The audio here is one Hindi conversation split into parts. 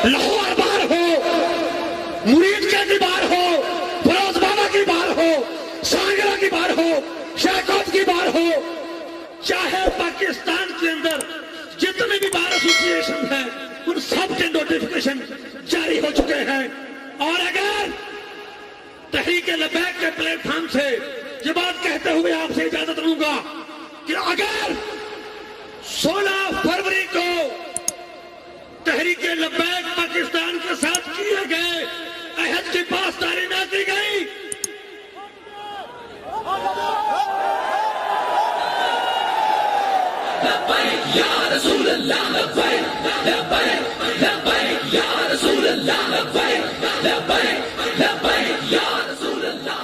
लाहौर बार हो, मुरीद की बार हो, फिरोज बाबा की बार हो, सांगरा की बार हो, शाहकौत की बार हो, चाहे पाकिस्तान के अंदर जितने भी बार एसोसिएशन हैं उन सब के नोटिफिकेशन जारी हो चुके हैं। और अगर तहरीक लबैक के प्लेटफॉर्म से ये बात कहते हुए आपसे इजाजत लूंगा कि अगर 16 फरवरी को तहरीक लबैक पाकिस्तान के साथ किए गए अहद की पासदारी न की गई, या रसूल अल्लाह लब्बैक लब्बैक लब्बैक या रसूल अल्लाह लब्बैक लब्बैक लब्बैक या रसूल अल्लाह।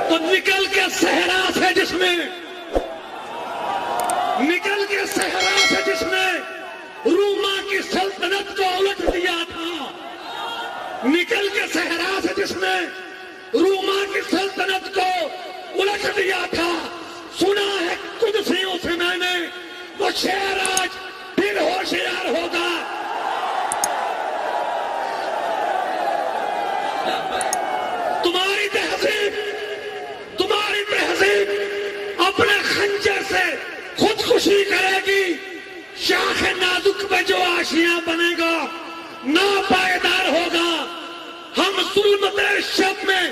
तो निकल के सहरा से जिसने रूमा की सल्तनत को उलट दिया था, निकल के सहरा से जिसने रूमा की सल्तनत को उलट दिया था, सुना है कुदसियों से मैंने वो शेर आज फिर होशियार होगा। तुम्हारी तहजीब अपने खंजर से खुदकुशी करेगी, शाख नाजुक पे जो आशियां बनेगा नापायदार होगा। हम जुल्मते शब में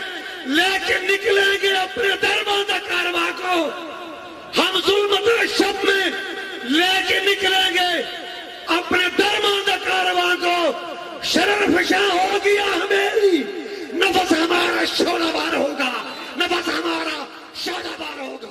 लेके निकलेंगे अपने दरबार कारवा को, हम जुल्मते शब में लेके निकलेंगे अपने दरबार कारवा को। शरर फिशा हो गया हमेरी, नफस हमारा शोलाबार होगा, नफस हमारा शादाबार होगा।